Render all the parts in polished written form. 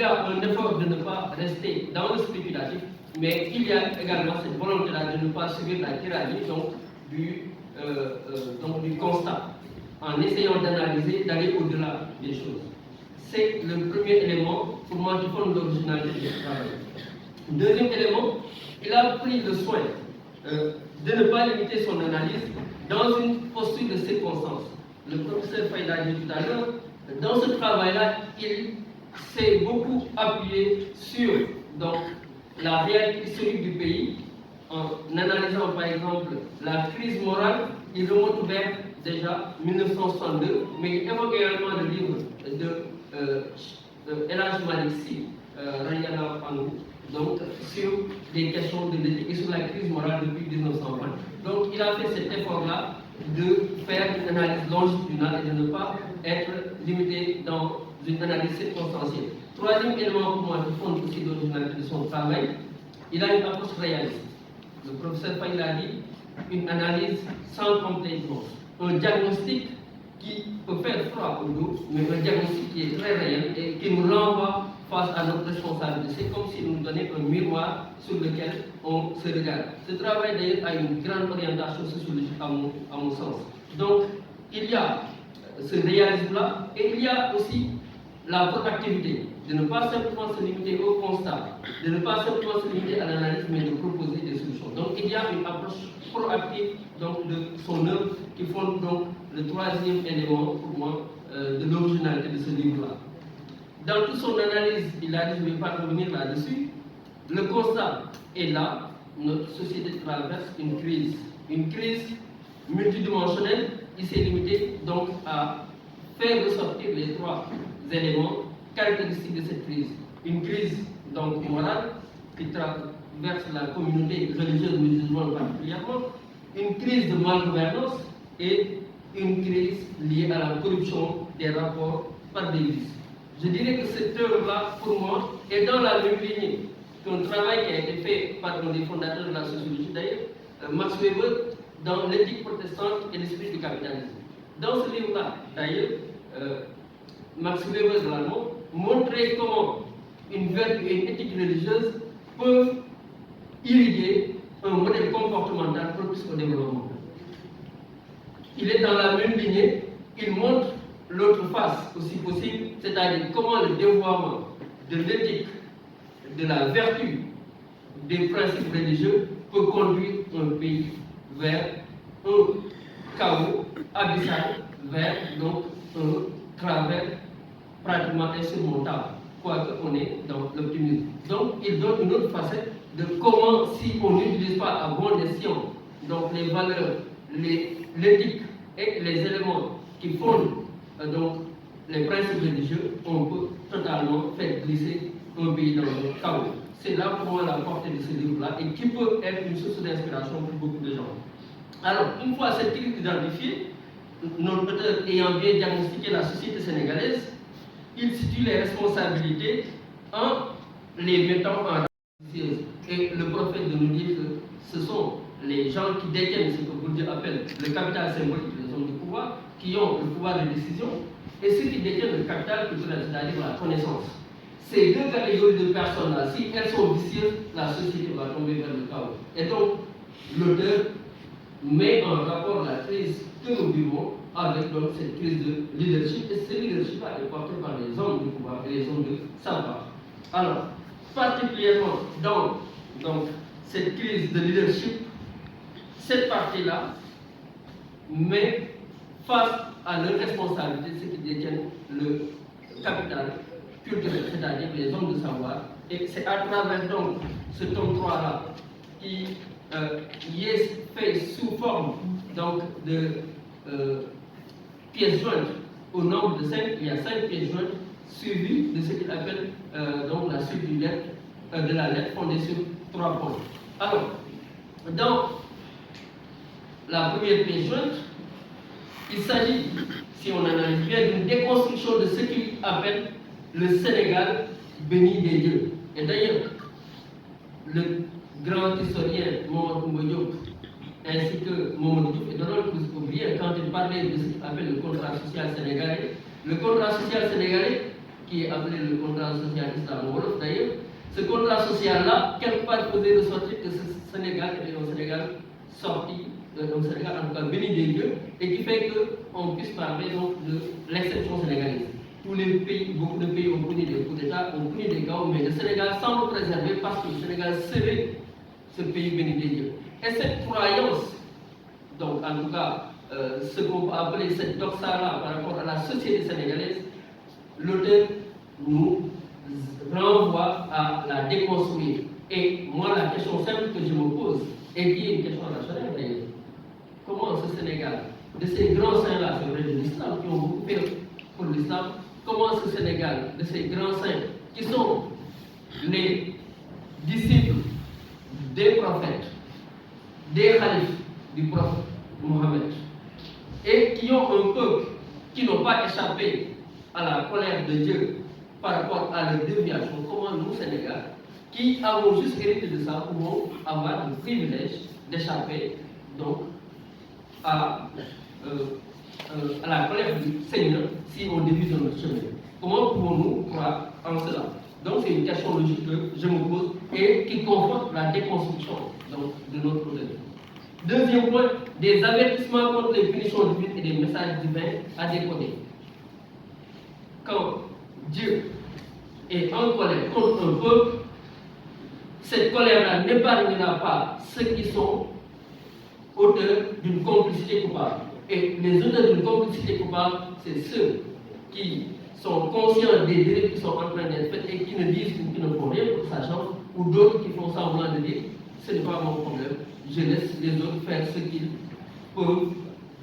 y a un effort de ne pas rester dans le spéculatif, mais il y a également cette volonté-là de ne pas subir la tyrannie du constat, en essayant d'analyser, d'aller au-delà des choses. C'est le premier élément pour moi qui fonde l'originalité du travail. Deuxième élément, il a pris le soin de ne pas limiter son analyse dans une posture de circonstance. Le professeur Faye l'a dit tout à l'heure, dans ce travail-là, il s'est beaucoup appuyé sur la réalité historique du pays, en analysant par exemple la crise morale. Il remonte vers déjà 1962, mais il évoque également le livre de El Hadj Malick Sy, Rayana Pangou, donc sur des questions de l'éthique et sur la crise morale depuis 1920. Donc il a fait cet effort-là de faire une analyse longitudinale et de ne pas être limité dans une analyse circonstancielle. Troisième élément pour moi qui fonde aussi l'originalité de son travail, il a une approche réaliste. Le professeur Faye l'a dit, une analyse sans complaisance, un diagnostic qui peut faire froid au dos, mais un diagnostic qui est très réel et qui nous renvoie face à notre responsabilité. C'est comme s'il nous donnait un miroir sur lequel on se regarde. Ce travail d'ailleurs a une grande orientation sociologique à mon sens. Donc il y a ce réalisme-là et il y a aussi la proactivité, de ne pas simplement se limiter au constat, de ne pas simplement se limiter à l'analyse, mais de proposer des solutions. Donc il y a une approche proactive de son œuvre qui fonde donc le troisième élément pour moi de l'originalité de ce livre-là. Dans toute son analyse, il a dit, je ne vais pas revenir là-dessus, le constat est là, notre société traverse une crise multidimensionnelle. Il s'est limité donc à faire ressortir les trois éléments caractéristiques de cette crise. Une crise donc morale qui traverse la communauté religieuse musulmane particulièrement, une crise de malgouvernance et une crise liée à la corruption des rapports par des vices. Je dirais que cette œuvre-là, pour moi, est dans la même lignée qu'un travail qui a été fait par un des fondateurs de la sociologie, d'ailleurs, Max Weber, dans l'éthique protestante et l'esprit du capitalisme. Dans ce livre-là, d'ailleurs, Max Weber de l'allemand montrait comment une vertu et une éthique religieuse peuvent irriguer un modèle comportemental propice au développement. Il est dans la même lignée, il montre l'autre face aussi possible, c'est-à-dire comment le dévoiement de l'éthique, de la vertu, des principes religieux peut conduire un pays vers un chaos abyssal, vers donc un travers pratiquement insurmontable, quoique on est dans l'optimisme. Donc il donne une autre facette de comment, si on n'utilise pas à bon escient donc les valeurs, l'éthique et les éléments qui fondent donc les principes religieux, on peut totalement faire glisser un pays dans le chaos. C'est là pour moi la portée de ce livre-là et qui peut être une source d'inspiration pour beaucoup de gens. Alors, une fois cette crise identifiée, notre auteur ayant bien diagnostiqué la société sénégalaise, il situe les responsabilités en les mettant en relation. Et le prophète de nous dire que ce sont les gens qui détiennent ce que Bourdieu appelle le capital symbolique, les hommes de pouvoir, qui ont le pouvoir de décision, et ceux qui détiennent le capital culturel, c'est-à-dire la connaissance. Ces deux catégories de personnes-là, si elles sont vicieuses, la société va tomber vers le chaos. Et donc, l'auteur met en rapport la crise que nous vivons avec donc, cette crise de leadership, et ce leadership est porté par les hommes de pouvoir et les hommes de savoir. Alors, particulièrement dans donc, cette crise de leadership, cette partie-là met face à leurs responsabilités ceux qui détiennent le capital culturel, c'est-à-dire les hommes de savoir. Et c'est à travers donc ce tome 3-là qui est fait sous forme donc, de pièces jointes au nombre de 5. Il y a 5 pièces jointes suivies de ce qu'il appelle donc la suite de la lettre fondée sur 3 points. Alors, dans la première pièce jointe, il s'agit, si on analyse bien, d'une déconstruction de ce qu'il appelle le Sénégal béni des dieux. Et d'ailleurs, le grand historien Mamadou Koumba Diop, ainsi que Mamadou Diouf et Donald Kouzkoubien, quand il parlait de ce qu'il appelle le contrat social sénégalais qui est appelé le contrat social islamo-wolof d'ailleurs. Ce contrat social-là, quelque part, faisait ressortir que ce Sénégal était un Sénégal sorti, un Sénégal en tout cas béni des dieux, et qui fait qu'on puisse parler donc de l'exception sénégalaise. Tous les pays, beaucoup de pays ont connu des coups d'État, ont connu des chaos, mais le Sénégal semble préservé parce que le Sénégal serait ce pays béni des dieux. Et cette croyance, donc en tout cas, ce qu'on peut appeler cette doxa-là par rapport à la société sénégalaise, l'auteur nous renvoie à la déconstruire. Et moi, la question simple que je me pose, et qui est une question rationnelle d'ailleurs, comment ce Sénégal, de ces grands saints-là, c'est vrai de l'islam, qui ont beaucoup fait pour l'islam, comment ce Sénégal, de ces grands saints, qui sont les disciples des prophètes, des khalifes du prophète Mohammed, et qui ont un peuple qui n'ont pas échappé à la colère de Dieu par rapport à leur déviation, comment nous, Sénégal, qui avons juste hérité de ça, pouvons avoir le privilège d'échapper donc à la colère du Seigneur si on dévie dans notre chemin. Comment pouvons-nous croire en cela? Donc c'est une question logique que je me pose et qui conforte la déconstruction donc, de notre modèle. Deuxième point, des avertissements contre les punitions divines et des messages divins à décoder. Quand Dieu est en colère contre un peuple, cette colère-là n'épargnera pas ceux qui sont auteurs d'une complicité coupable. Et les auteurs d'une complicité coupable, c'est ceux qui sont conscients des dérives qui sont en train d'être faites et qui ne disent ou qui ne font rien pour sa chance, ou d'autres qui font semblant de dire ce n'est pas mon problème, je laisse les autres faire ce qu'ils peuvent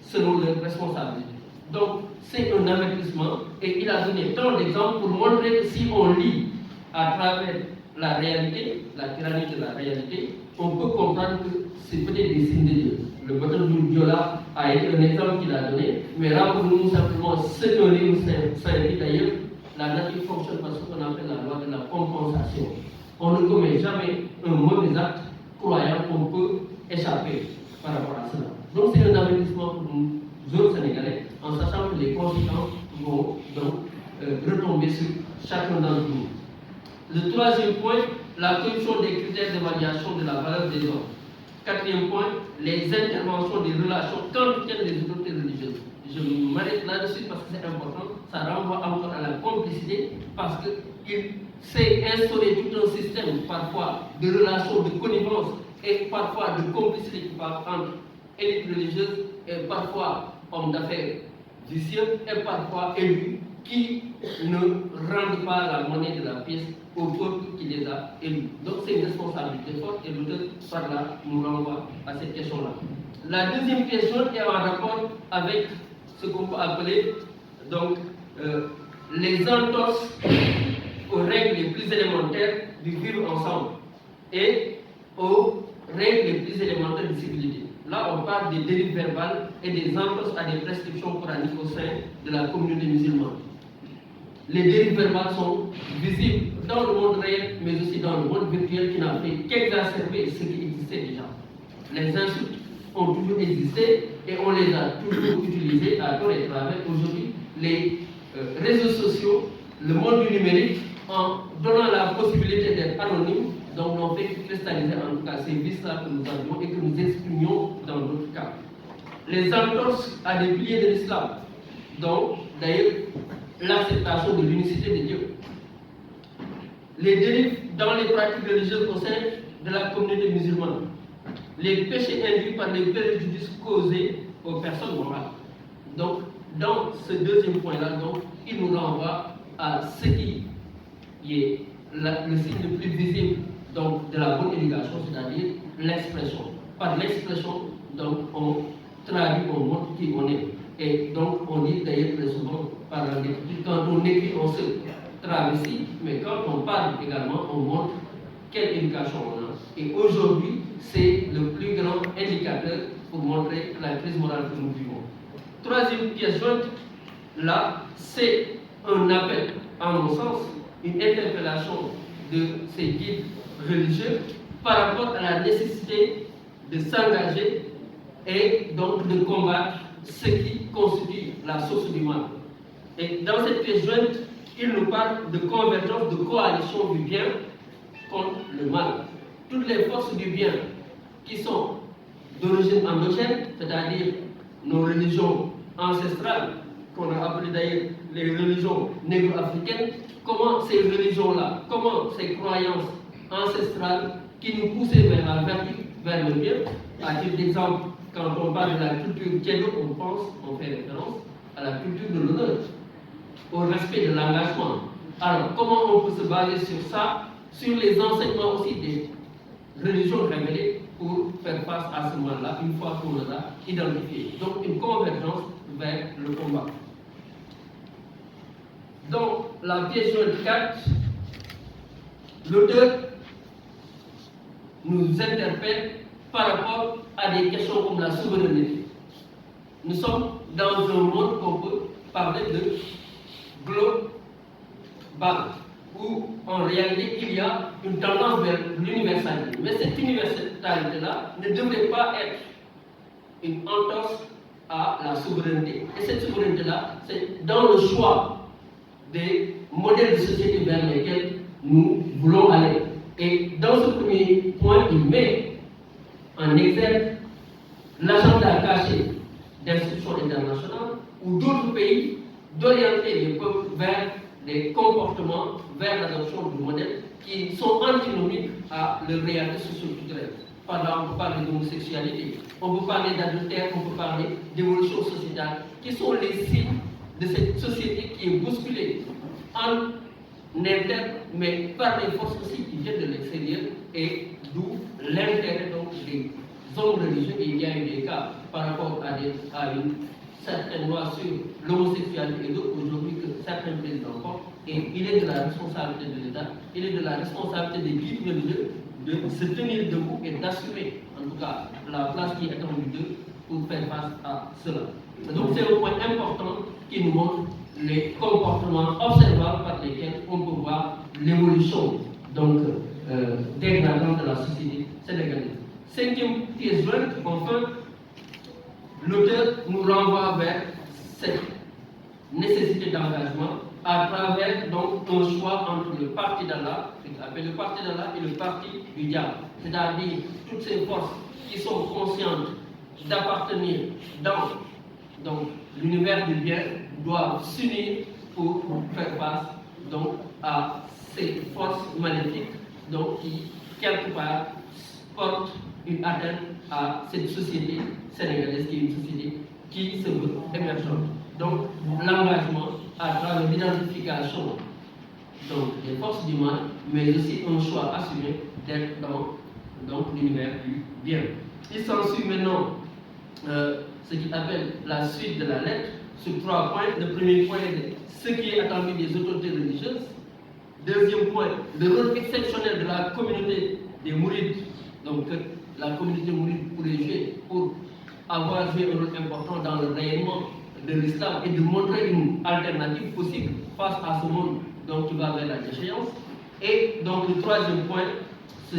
selon leurs responsabilités. Donc, c'est un avertissement et il a donné tant d'exemples pour montrer que si on lit à travers la réalité, la tyrannie de la réalité, on peut comprendre que c'est peut-être des signes de Dieu. Le bâton du Diola a été un exemple qu'il a donné, mais rappelons-nous simplement ce que le livre saint dit d'ailleurs, la nature fonctionne par ce qu'on appelle la loi de la compensation. On ne commet jamais un mauvais acte croyant qu'on peut échapper par rapport à cela. Donc c'est un avertissement pour nous autres Sénégalais, en sachant que les conséquences vont donc retomber sur chacun d'entre nous. Le troisième point, la corruption des critères d'évaluation de la valeur des hommes. Quatrième point, les interventions des relations quotidiennes des autorités religieuses. Je m'arrête là-dessus parce que c'est important, ça renvoie encore à la complicité, parce qu'il s'est instauré tout un système, parfois, de relations de connivence et parfois de complicité qui parle entre élites religieuses et parfois hommes d'affaires vicieux et parfois élus qui ne rendent pas la monnaie de la pièce au peuple qui les a élus. Donc c'est une responsabilité forte et l'auteur par là nous renvoie à cette question-là. La deuxième question est en rapport avec ce qu'on peut appeler donc les entorses aux règles les plus élémentaires du vivre ensemble et aux règles les plus élémentaires de civilité. Là, on parle des dérives verbales et des entorses à des prescriptions coraniques au sein de la communauté musulmane. Les dérives verbales sont visibles dans le monde réel, mais aussi dans le monde virtuel qui n'a fait qu'exacerber ce qui existait déjà. Les insultes ont toujours existé et on les a toujours utilisées à tort et travers. Aujourd'hui, les réseaux sociaux, le monde du numérique, en donnant la possibilité d'être anonyme, donc n'ont fait que cristalliser en tout cas ces vices-là que nous avions et que nous exprimions dans d'autres cas. Les entorses à des piliers de l'islam, donc d'ailleurs l'acceptation de l'unicité de Dieu. Les dérives dans les pratiques religieuses au sein de la communauté musulmane. Les péchés induits par les préjudices causés aux personnes morales. Donc, dans ce deuxième point-là, donc, il nous renvoie à ce qui est le signe le plus visible donc, de la bonne éducation, c'est-à-dire l'expression. Par l'expression, donc, on traduit, on montre qui on est. Et donc, on dit d'ailleurs très souvent par l'écriture, quand on écrit, on se travestit, mais quand on parle également, on montre quelle éducation on a. Et aujourd'hui, c'est le plus grand indicateur pour montrer la crise morale que nous vivons. Troisième pièce jointe, là, c'est un appel, à mon sens, une interpellation de ces guides religieux par rapport à la nécessité de s'engager et donc de combattre ce qui constitue la source du mal. Et dans cette pièce jointe, il nous parle de convergence, de coalition du bien contre le mal. Toutes les forces du bien qui sont d'origine endogène, c'est-à-dire nos religions ancestrales, qu'on a appelées d'ailleurs les religions négro-africaines, comment ces religions-là, comment ces croyances ancestrales qui nous poussaient vers la vertu, vers le bien. À titre d'exemple, quand on parle de la culture tiède, on fait référence à la culture de l'honneur, au respect de l'engagement. Alors, comment on peut se baser sur ça, sur les enseignements aussi des religions révélées pour faire face à ce mal-là, une fois qu'on les a identifiés. Donc, une convergence vers le combat. Dans la pièce jointe 4, l'auteur nous interpelle par rapport à des questions comme la souveraineté. Nous sommes dans un monde qu'on peut parler de global, où en réalité il y a une tendance vers l'universalité. Mais cette universalité-là ne devrait pas être une entorse à la souveraineté. Et cette souveraineté-là, c'est dans le choix des modèles de société vers lesquels nous voulons aller. Et dans ce premier point, il met en exergue l'agenda caché d'institutions internationales ou d'autres pays d'orienter les peuples vers des comportements, vers l'adoption de modèles qui sont antinomiques à leur réalité socio-culturelle. Par exemple, on peut parler d'homosexualité, on peut parler d'adultère, on peut parler d'évolution sociétale, qui sont les signes de cette société qui est bousculée en interne, mais par les forces aussi qui viennent de l'extérieur, et d'où l'intérêt donc des hommes religieux. Et il y a eu des cas par rapport à une certaine loi sur l'homosexualité et d'autres aujourd'hui que certains présidents portent. Et il est de la responsabilité de l'État, il est de la responsabilité des guides religieux de se tenir debout et d'assumer, en tout cas, la place qui est attendue d'eux pour faire face à cela. Donc c'est un point important qui nous montre les comportements observables par lesquels on peut voir l'évolution dégradante de la société sénégalaise. Cinquième pièce jointe, enfin, l'auteur nous renvoie vers cette nécessité d'engagement à travers donc un choix entre le parti d'Allah, le parti d'Allah et le parti du diable, c'est-à-dire toutes ces forces qui sont conscientes d'appartenir dans l'univers du bien doivent s'unir pour faire face à ces forces maléfiques qui quelque part portent une atteinte à cette société sénégalaise qui est une société qui se veut émergente. Donc l'engagement à travers l'identification des forces du mal, mais aussi un choix assumé d'être dans l'univers du bien. Il s'ensuit maintenant ce qu'il appelle la suite de la lettre sur 3 points. Le premier point est ce qui est attendu des autorités religieuses. Deuxième point, le rôle exceptionnel de la communauté des mourides, donc la communauté mouride pourrait jouer pour avoir joué un rôle important dans le rayonnement de l'islam et de montrer une alternative possible face à ce monde qui va vers la déchéance. Et donc le troisième point, ce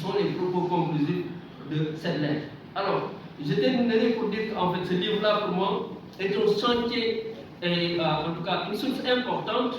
sont les propos conclusifs de cette lettre. Alors, je terminerai pour dire qu'en fait ce livre-là pour moi est un chantier, et en tout cas une source importante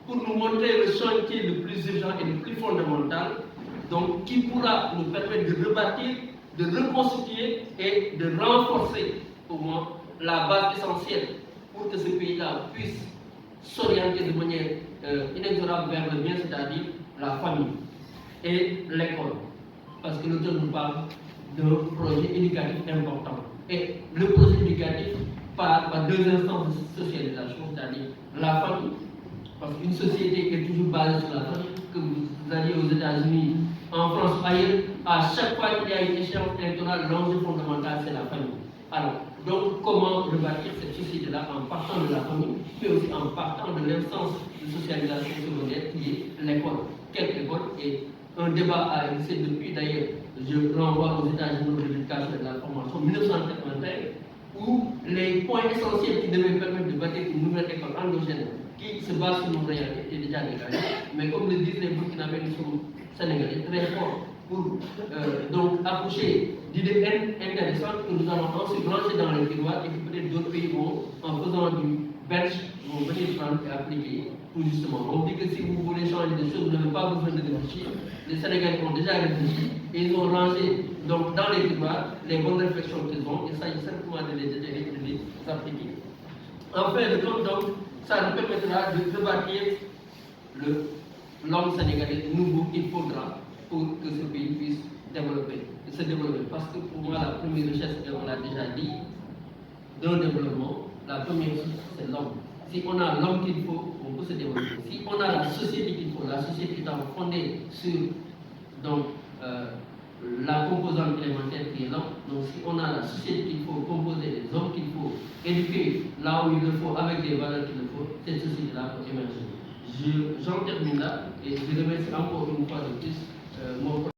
pour nous montrer le chantier le plus urgent et le plus fondamental, qui pourra nous permettre de rebâtir, de reconstituer et de renforcer pour moi la base essentielle pour que ce pays-là puisse s'orienter de manière inexorable vers le bien, c'est-à-dire la famille et l'école. Parce que l'auteur nous parle d'un projet éducatif important. Et le projet éducatif part par 2 instances de socialisation, c'est-à-dire la famille, parce qu'une société est toujours basée sur la famille, que vous alliez aux États-Unis, en France, ailleurs, à chaque fois qu'il y a une échéance électorale, l'enjeu fondamental c'est la famille. Alors, donc comment rebâtir cette société-là en partant de la famille, puis aussi en partant de l'instance de socialisation secondaire qui est l'école. Quelle école? Et un débat a existé depuis, d'ailleurs, je renvoie aux États-Unis de l'éducation et de la formation, 1981, où les points essentiels qui devaient permettre de bâtir une nouvelle école endogène qui se base sur nos réalités étaient déjà dégagés. Mais comme le disent les Burkinabés, nous sommes Sénégalais très forts pour accoucher d'idées intéressantes que nous allons ensuite lancer dans les tiroirs et que peut-être d'autres pays vont, en faisant du belge, vont venir prendre et appliquer tout justement. On dit que si vous voulez changer des choses, vous n'avez pas besoin de réfléchir. Les Sénégalais ont déjà réfléchi et ils ont rangé donc, dans les tiroirs les bonnes réflexions qu'ils ont. Il s'agit simplement de les appliquer. En fin de compte, donc, ça nous permettra de bâtir l'homme sénégalais nouveau qu'il faudra pour que ce pays puisse se développer. Parce que pour moi, la première richesse, et on l'a déjà dit, d'un développement, la première chose, c'est l'homme. Si on a l'homme qu'il faut, on peut se développer. Si on a la société qu'il faut, la société étant fondée sur donc, la composante élémentaire qui est l'homme, donc si on a la société qu'il faut, composer les hommes qu'il faut, éduquer là où il le faut, avec les valeurs qu'il le faut, cette société-là peut émerger. J'en termine là et je remercie encore une fois de plus mon